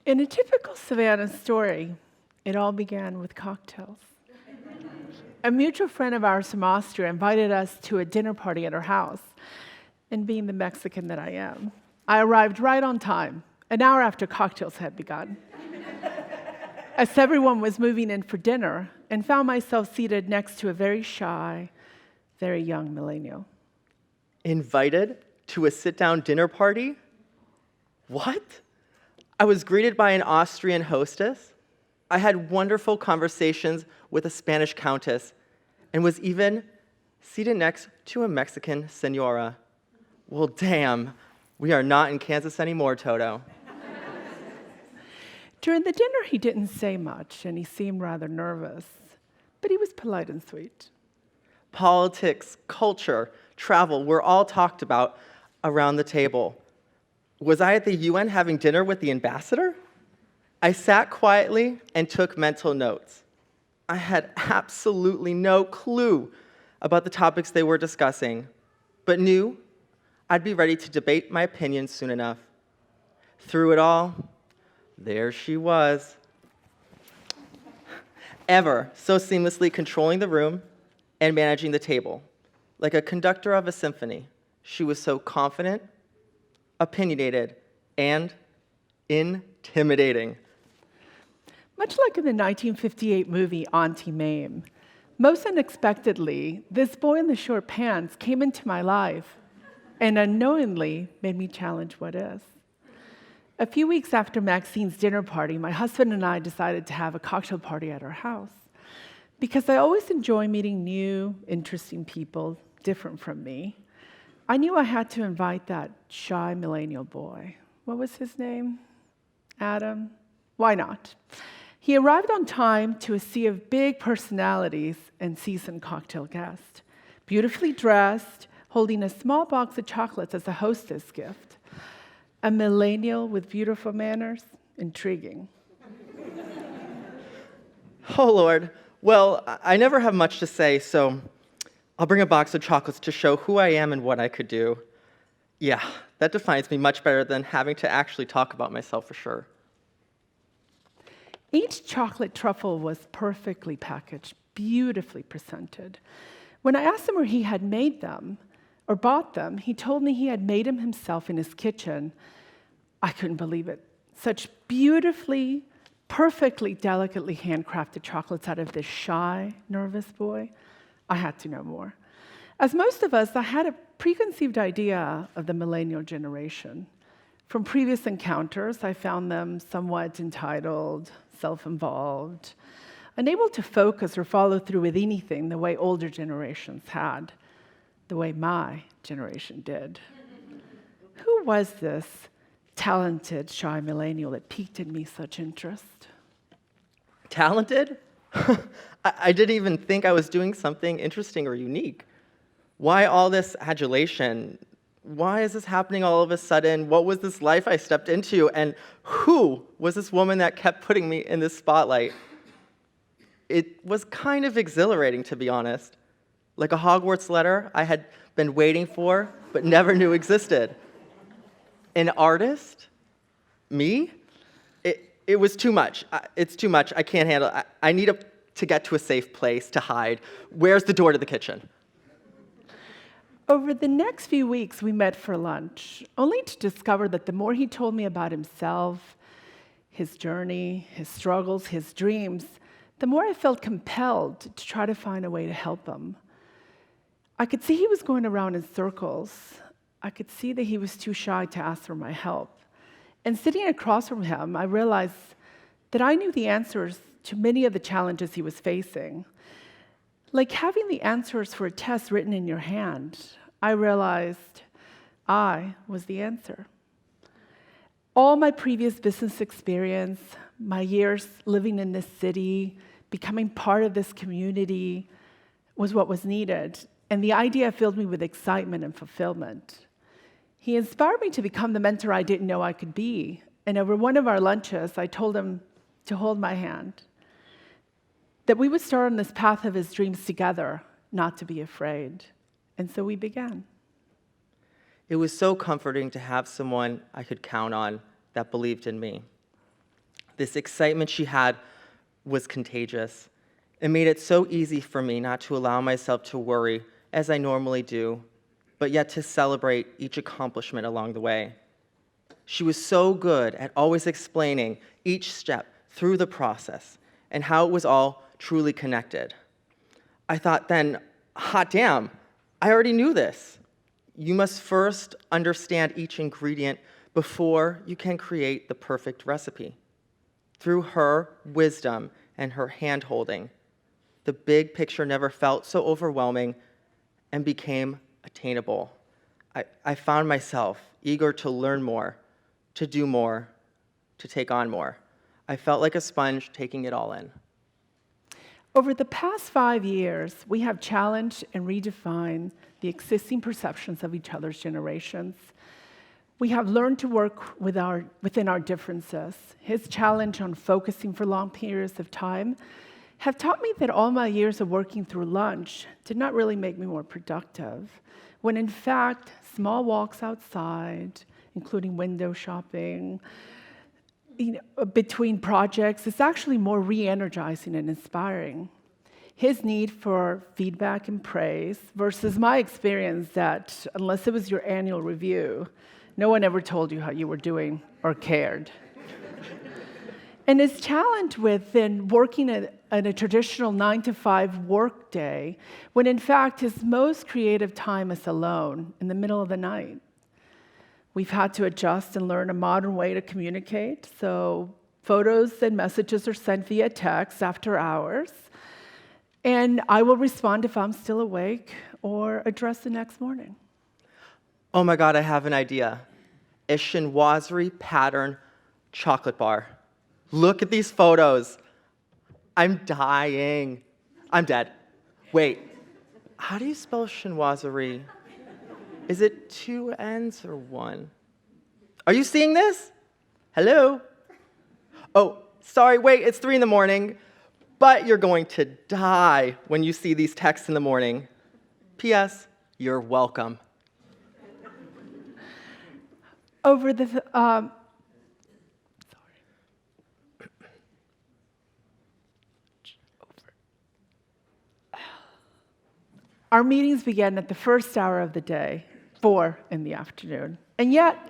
In a typical Savannah story, it all began with cocktails. A mutual friend of ours from Austria invited us to a dinner party at her house, and being the Mexican that I am, I arrived right on time, an hour after cocktails had begun. As everyone was moving in for dinner, and found myself seated next to a very shy, very young millennial. Invited to a sit-down dinner party? What? I was greeted by an Austrian hostess. I had wonderful conversations with a Spanish countess and was even seated next to a Mexican senora. Well, damn, we are not in Kansas anymore, Toto. During the dinner, he didn't say much, and he seemed rather nervous, but he was polite and sweet. Politics, culture, travel were all talked about around the table. Was I at the UN having dinner with the ambassador? I sat quietly and took mental notes. I had absolutely no clue about the topics they were discussing, but knew I'd be ready to debate my opinions soon enough. Through it all, there she was. Ever so seamlessly controlling the room and managing the table. Like a conductor of a symphony, she was so confident, opinionated, and intimidating. Much like in the 1958 movie Auntie Mame, most unexpectedly, this boy in the short pants came into my life and unknowingly made me challenge what is. A few weeks after Maxine's dinner party, my husband and I decided to have a cocktail party at our house because I always enjoy meeting new, interesting people different from me. I knew I had to invite that shy millennial boy. What was his name? Adam? Why not? He arrived on time to a sea of big personalities and seasoned cocktail guests, beautifully dressed, holding a small box of chocolates as a hostess gift. A millennial with beautiful manners? Intriguing. Oh, Lord. Well, I never have much to say, so I'll bring a box of chocolates to show who I am and what I could do. Yeah, that defines me much better than having to actually talk about myself for sure. Each chocolate truffle was perfectly packaged, beautifully presented. When I asked him where he had made them or bought them, he told me he had made them himself in his kitchen. I couldn't believe it. Such beautifully, perfectly, delicately handcrafted chocolates out of this shy, nervous boy. I had to know more. As most of us, I had a preconceived idea of the millennial generation. From previous encounters, I found them somewhat entitled, self-involved, unable to focus or follow through with anything the way older generations had, the way my generation did. Who was this talented, shy millennial that piqued in me such interest? Talented? I didn't even think I was doing something interesting or unique. Why all this adulation? Why is this happening all of a sudden? What was this life I stepped into? And who was this woman that kept putting me in this spotlight? It was kind of exhilarating, to be honest. Like a Hogwarts letter I had been waiting for, but never knew existed. An artist? Me? It was too much. It's too much. I can't handle it. I need to get to a safe place to hide. Where's the door to the kitchen? Over the next few weeks, we met for lunch, only to discover that the more he told me about himself, his journey, his struggles, his dreams, the more I felt compelled to try to find a way to help him. I could see he was going around in circles. I could see that he was too shy to ask for my help. And sitting across from him, I realized that I knew the answers to many of the challenges he was facing. Like having the answers for a test written in your hand, I realized I was the answer. All my previous business experience, my years living in this city, becoming part of this community, was what was needed. And the idea filled me with excitement and fulfillment. He inspired me to become the mentor I didn't know I could be. And over one of our lunches, I told him to hold my hand, that we would start on this path of his dreams together, not to be afraid. And so we began. It was so comforting to have someone I could count on that believed in me. This excitement she had was contagious. It made it so easy for me not to allow myself to worry, as I normally do, but yet to celebrate each accomplishment along the way. She was so good at always explaining each step through the process and how it was all truly connected. I thought then, hot damn, I already knew this. You must first understand each ingredient before you can create the perfect recipe. Through her wisdom and her hand-holding, the big picture never felt so overwhelming and became attainable. I found myself eager to learn more, to do more, to take on more. I felt like a sponge taking it all in. Over the past 5 years, we have challenged and redefined the existing perceptions of each other's generations. We have learned to work within our differences. His challenge on focusing for long periods of time have taught me that all my years of working through lunch did not really make me more productive, when in fact, small walks outside, including window shopping, between projects, is actually more re-energizing and inspiring. His need for feedback and praise versus my experience that unless it was your annual review, no one ever told you how you were doing or cared. And his challenge within working in a traditional 9-to-5 work day, when in fact his most creative time is alone in the middle of the night. We've had to adjust and learn a modern way to communicate, so photos and messages are sent via text after hours, and I will respond if I'm still awake or address the next morning. Oh my God, I have an idea. A chinoiserie pattern chocolate bar. Look at these photos. I'm dying. I'm dead. Wait, how do you spell chinoiserie? Is it 2 N's or 1? Are you seeing this? Hello? Oh, sorry, wait, it's 3 in the morning, but you're going to die when you see these texts in the morning. P.S., you're welcome. Over the Our meetings began at the first hour of the day, 4 in the afternoon. And yet,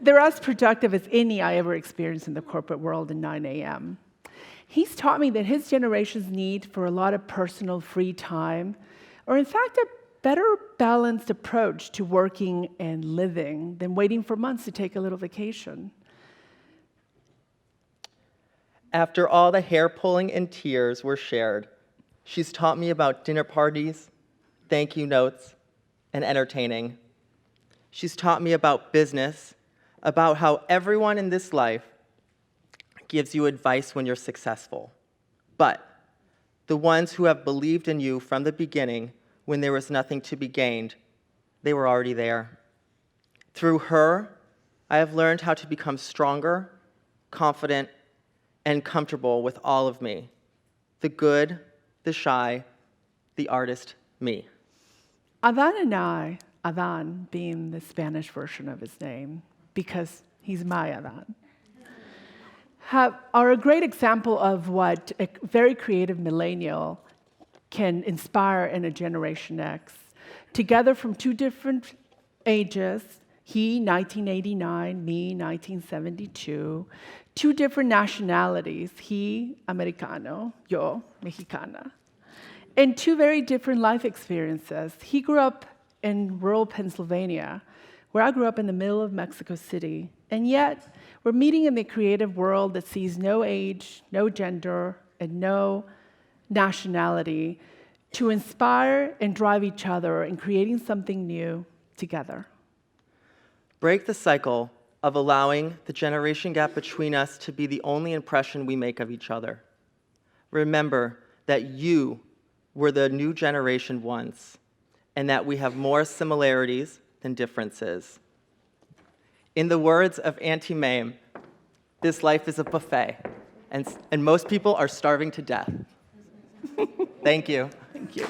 they're as productive as any I ever experienced in the corporate world in 9 a.m. He's taught me that his generation's need for a lot of personal free time, or in fact, a better balanced approach to working and living than waiting for months to take a little vacation. After all the hair pulling and tears were shared, she's taught me about dinner parties, thank you notes, and entertaining. She's taught me about business, about how everyone in this life gives you advice when you're successful. But the ones who have believed in you from the beginning when there was nothing to be gained, they were already there. Through her, I have learned how to become stronger, confident, and comfortable with all of me. The good, the shy, the artist, me. Adan and I, Adan being the Spanish version of his name, because he's my Adan, are a great example of what a very creative millennial can inspire in a Generation X. Together from 2 different ages, he 1989, me 1972, 2 different nationalities, he Americano, yo Mexicana, and 2 very different life experiences. He grew up in rural Pennsylvania, where I grew up in the middle of Mexico City, and yet we're meeting in the creative world that sees no age, no gender, and no nationality to inspire and drive each other in creating something new together. Break the cycle of allowing the generation gap between us to be the only impression we make of each other. Remember that you were the new generation once, and that we have more similarities than differences. In the words of Auntie Mame, this life is a buffet, and most people are starving to death. Thank you. Thank you.